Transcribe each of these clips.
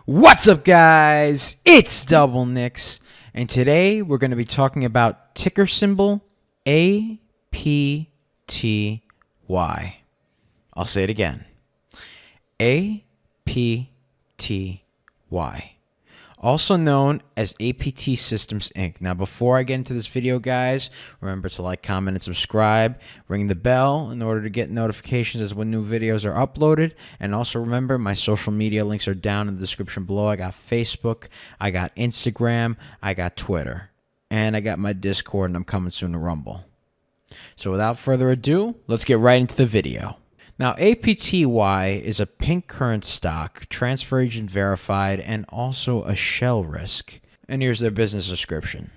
What's up, guys? It's DBLNicks, and today we're going to be talking about ticker symbol APTY. I'll say it again. APTY. Also known as APT Systems Inc. Now, before I get into this video, guys, remember to like, comment, and subscribe. Ring the bell in order to get notifications as when new videos are uploaded. And also remember, my social media links are down in the description below. I got Facebook, I got Instagram, I got Twitter, and I got my Discord, and I'm coming soon to Rumble. So without further ado, let's get right into the video. Now, APTY is a pink current stock, transfer agent verified, and also a shell risk. And here's their business description.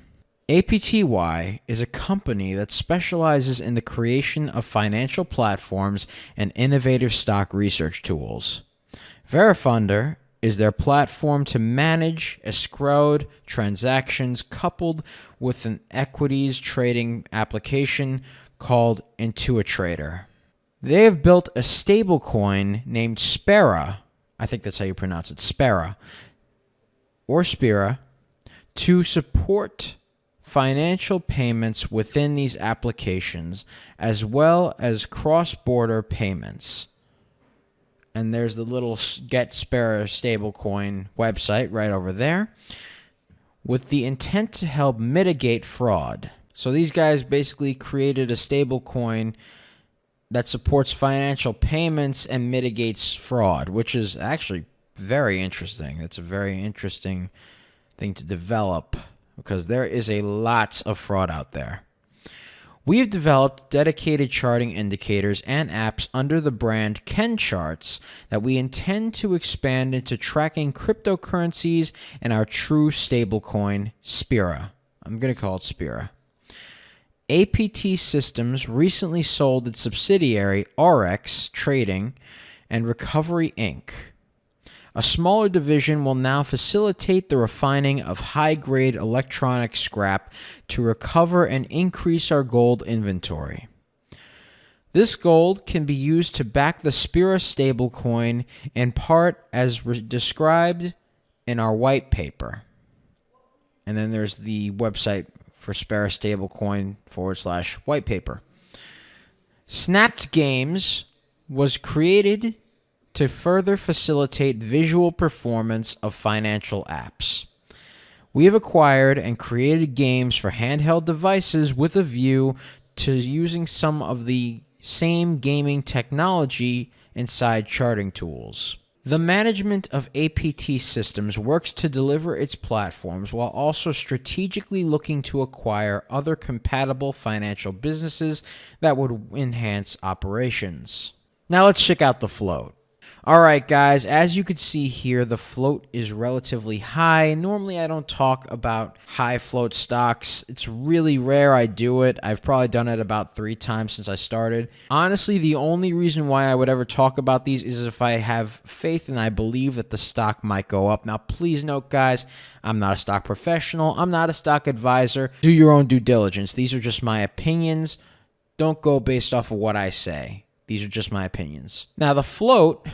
APTY is a company that specializes in the creation of financial platforms and innovative stock research tools. Verifunder is their platform to manage escrowed transactions coupled with an equities trading application called Intuitrader. They have built a stablecoin named Spera, I think that's how you pronounce it, Spera, or Spira, to support financial payments within these applications, as well as cross-border payments. And there's the little Get Spera stablecoin website right over there, with the intent to help mitigate fraud. So these guys basically created a stablecoin that supports financial payments and mitigates fraud, which is actually very interesting. It's a very interesting thing to develop because there is a lot of fraud out there. We have developed dedicated charting indicators and apps under the brand KenCharts that we intend to expand into tracking cryptocurrencies and our true stablecoin, Spira. I'm going to call it Spira. APT Systems recently sold its subsidiary RX Trading and Recovery Inc. A smaller division will now facilitate the refining of high-grade electronic scrap to recover and increase our gold inventory. This gold can be used to back the Spira stablecoin in part as described in our white paper. And then there's the website for Spera stablecoin / white paper. Snapped Games was created to further facilitate visual performance of financial apps. We have acquired and created games for handheld devices with a view to using some of the same gaming technology inside charting tools. The management of APT Systems works to deliver its platforms while also strategically looking to acquire other compatible financial businesses that would enhance operations. Now let's check out the float. Alright, guys, as you can see here, the float is relatively high. Normally I don't talk about high float stocks. It's really rare I do it. I've probably done it about 3 times since I started. Honestly, the only reason why I would ever talk about these is if I have faith and I believe that the stock might go up. Now, please note, guys, I'm not a stock professional. I'm not a stock advisor. Do your own due diligence. These are just my opinions. Don't go based off of what I say. These are just my opinions. Now, the float,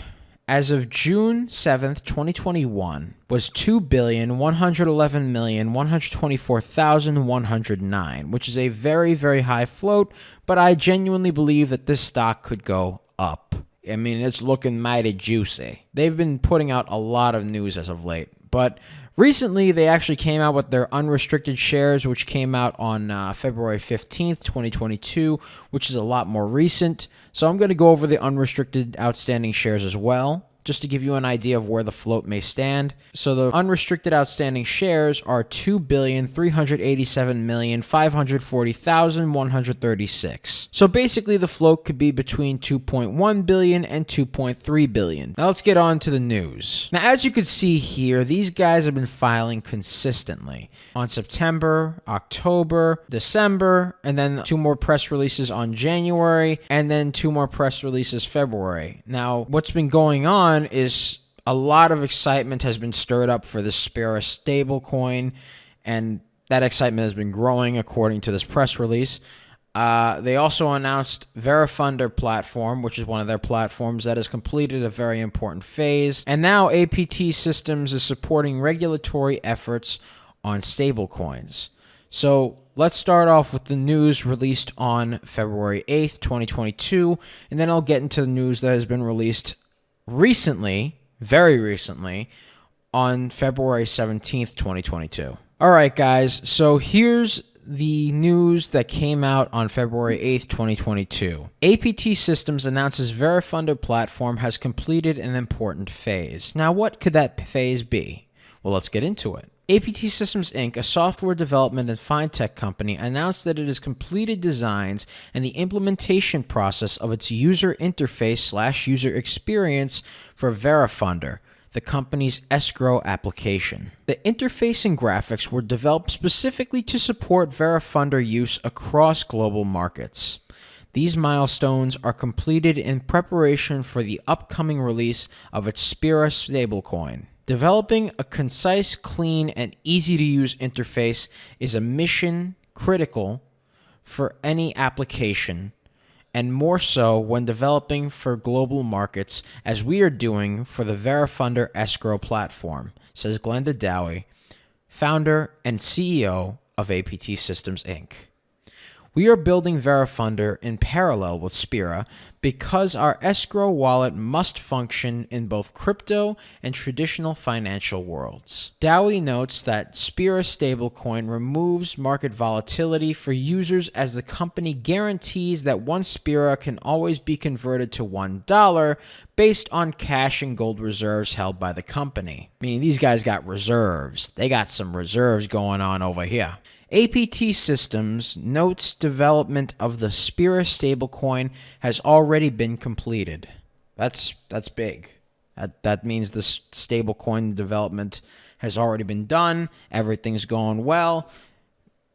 as of June 7th, 2021, was 2,111,124,109, which is a very, very high float, but I genuinely believe that this stock could go up. I mean, it's looking mighty juicy. They've been putting out a lot of news as of late, but recently they actually came out with their unrestricted shares, which came out on February 15th, 2022, which is a lot more recent. So I'm going to go over the unrestricted outstanding shares as well, just to give you an idea of where the float may stand. So the unrestricted outstanding shares are 2,387,540,136. So basically the float could be between 2.1 billion and 2.3 billion. Now let's get on to the news. Now, as you can see here, these guys have been filing consistently on September, October, December, and then 2 more press releases on January, and then 2 more press releases February. Now, what's been going on is a lot of excitement has been stirred up for the Spera stablecoin, and that excitement has been growing according to this press release. They also announced Verifunder platform, which is one of their platforms that has completed a very important phase. And now APT Systems is supporting regulatory efforts on stablecoins. So let's start off with the news released on February 8th, 2022, and then I'll get into the news that has been released recently, very recently, on February 17th, 2022. All right, guys, so here's the news that came out on February 8th, 2022. APT Systems announces Verifunder platform has completed an important phase. Now, what could that phase be? Well, let's get into it. APT Systems Inc., a software development and fintech company, announced that it has completed designs and the implementation process of its user interface/user experience for Verifunder, the company's escrow application. The interface and graphics were developed specifically to support Verifunder use across global markets. These milestones are completed in preparation for the upcoming release of its Spira stablecoin. Developing a concise, clean, and easy-to-use interface is a mission critical for any application, and more so when developing for global markets, as we are doing for the Verifunder escrow platform, says Glenda Dowie, founder and CEO of APT Systems Inc. We are building Verifunder in parallel with Spira because our escrow wallet must function in both crypto and traditional financial worlds. Dowie notes that Spira stablecoin removes market volatility for users as the company guarantees that one Spira can always be converted to $1 based on cash and gold reserves held by the company. Meaning these guys got reserves. They got some reserves going on over here. APT Systems notes development of the Spira stablecoin has already been completed. That's big. That means the stablecoin development has already been done. Everything's going well.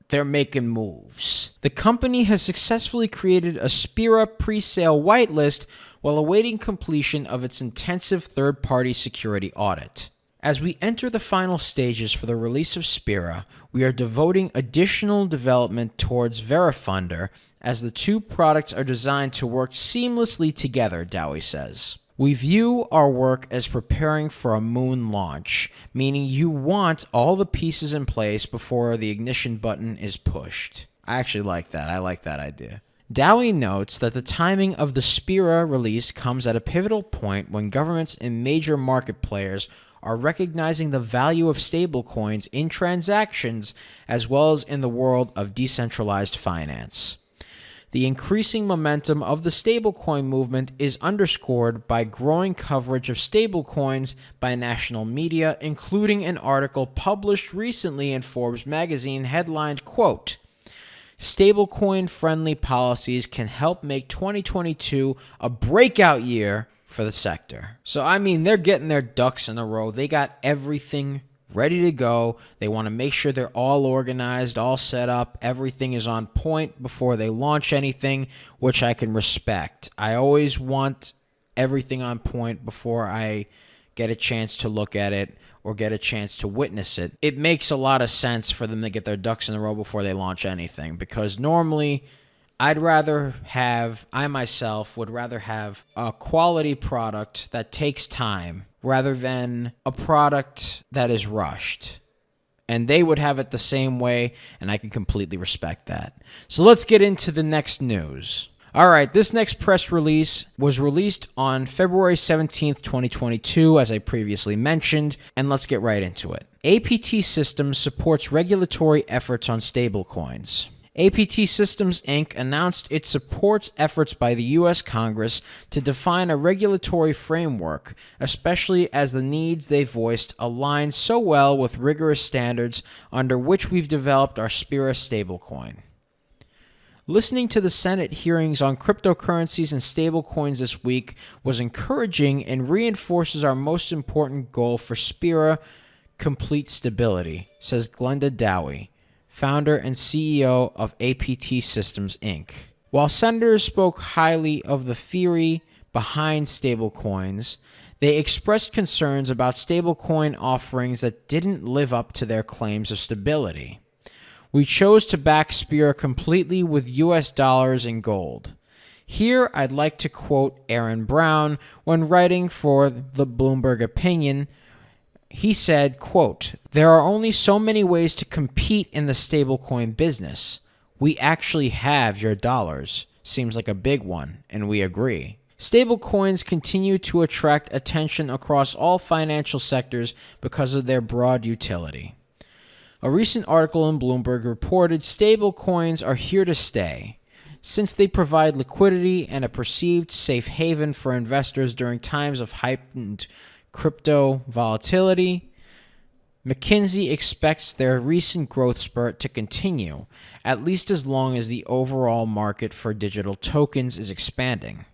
They're making moves. The company has successfully created a Spira pre-sale whitelist while awaiting completion of its intensive third-party security audit. As we enter the final stages for the release of Spira, we are devoting additional development towards Verifunder as the two products are designed to work seamlessly together, Dowie says. We view our work as preparing for a moon launch, meaning you want all the pieces in place before the ignition button is pushed. I actually like that. I like that idea. Dowie notes that the timing of the Spira release comes at a pivotal point when governments and major market players are recognizing the value of stablecoins in transactions as well as in the world of decentralized finance. The increasing momentum of the stablecoin movement is underscored by growing coverage of stablecoins by national media, including an article published recently in Forbes magazine headlined, quote, "Stablecoin-friendly policies can help make 2022 a breakout year for the sector." So, I mean, they're getting their ducks in a row. They got everything ready to go. They want to make sure they're all organized, all set up. Everything is on point before they launch anything, which I can respect. I always want everything on point before I get a chance to look at it or get a chance to witness it. It makes a lot of sense for them to get their ducks in a row before they launch anything, because normally I myself would rather have a quality product that takes time rather than a product that is rushed. And they would have it the same way, and I can completely respect that. So let's get into the next news. All right, this next press release was released on February 17th, 2022, as I previously mentioned, and let's get right into it. APT Systems supports regulatory efforts on stablecoins. APT Systems Inc. announced it supports efforts by the U.S. Congress to define a regulatory framework, especially as the needs they voiced align so well with rigorous standards under which we've developed our Spira stablecoin. Listening to the Senate hearings on cryptocurrencies and stablecoins this week was encouraging and reinforces our most important goal for Spira, complete stability, says Glenda Dowie, founder and CEO of APT Systems Inc. While senators spoke highly of the theory behind stablecoins, they expressed concerns about stablecoin offerings that didn't live up to their claims of stability. We chose to back Spira completely with US dollars and gold. Here, I'd like to quote Aaron Brown when writing for the Bloomberg Opinion. He said, quote, "There are only so many ways to compete in the stablecoin business. We actually have your dollars. Seems like a big one, and we agree." Stablecoins continue to attract attention across all financial sectors because of their broad utility. A recent article in Bloomberg reported stablecoins are here to stay, since they provide liquidity and a perceived safe haven for investors during times of heightened crypto volatility. McKinsey expects their recent growth spurt to continue, at least as long as the overall market for digital tokens is expanding.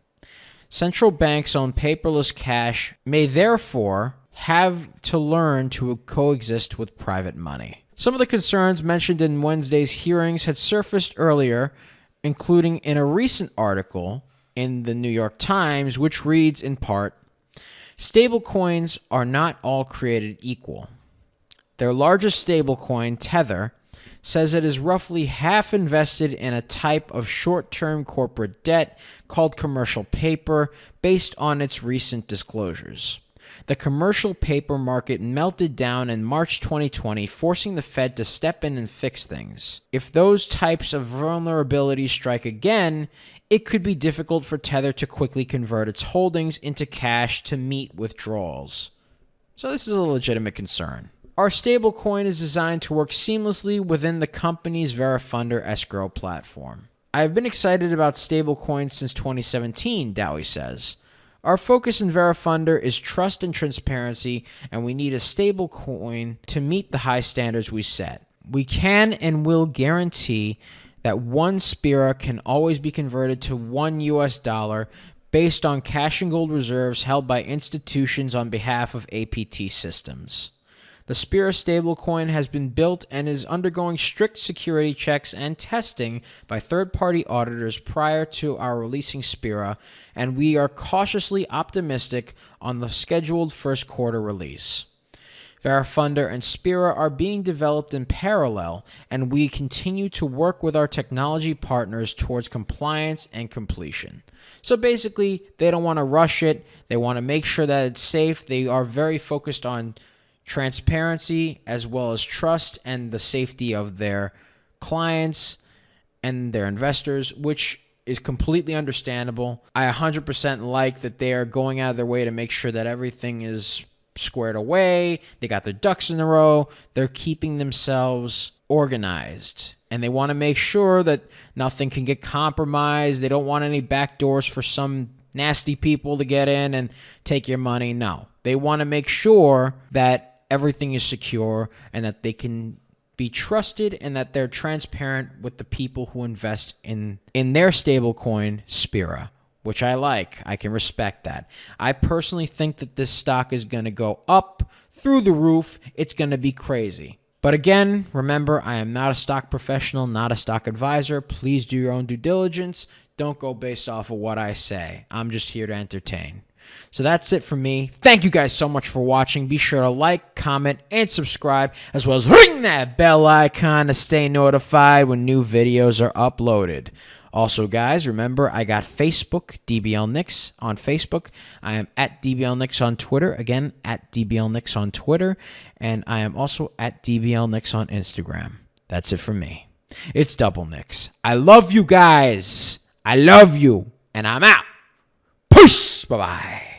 Central banks own paperless cash may therefore have to learn to coexist with private money. Some of the concerns mentioned in Wednesday's hearings had surfaced earlier, including in a recent article in the New York Times, which reads in part, "Stablecoins are not all created equal." Their largest stablecoin, Tether, says it is roughly half invested in a type of short-term corporate debt called commercial paper based on its recent disclosures. The commercial paper market melted down in March 2020, forcing the Fed to step in and fix things. If those types of vulnerabilities strike again, it could be difficult for Tether to quickly convert its holdings into cash to meet withdrawals. So this is a legitimate concern. Our stablecoin is designed to work seamlessly within the company's Verifunder escrow platform. I have been excited about stablecoins since 2017, Dowie says. Our focus in Verifunder is trust and transparency, and we need a stablecoin to meet the high standards we set. We can and will guarantee that one Spira can always be converted to $1 US based on cash and gold reserves held by institutions on behalf of APT systems. The Spira stablecoin has been built and is undergoing strict security checks and testing by third-party auditors prior to our releasing Spira, and we are cautiously optimistic on the scheduled first quarter release. Verifunder and Spira are being developed in parallel, and we continue to work with our technology partners towards compliance and completion. So basically, they don't want to rush it. They want to make sure that it's safe. They are very focused on transparency as well as trust and the safety of their clients and their investors, which is completely understandable. I 100% like that they are going out of their way to make sure that everything is squared away. They got their ducks in a row. They're keeping themselves organized, and they want to make sure that nothing can get compromised. They don't want any backdoors for some nasty people to get in and take your money. No, they want to make sure that everything is secure and that they can be trusted and that they're transparent with the people who invest in their stablecoin, Spira, which I like. I can respect that. I personally think that this stock is going to go up through the roof. It's going to be crazy. But again, remember, I am not a stock professional, not a stock advisor. Please do your own due diligence. Don't go based off of what I say. I'm just here to entertain. So that's it for me. Thank you guys so much for watching. Be sure to like, comment, and subscribe, as well as ring that bell icon to stay notified when new videos are uploaded. Also, guys, remember, I got Facebook, DBLNicks on Facebook. I am at DBLNicks on Twitter. Again, at DBLNicks on Twitter. And I am also at DBLNicks on Instagram. That's it for me. It's Double Nicks. I love you guys. I love you. And I'm out. Peace. Bye-bye.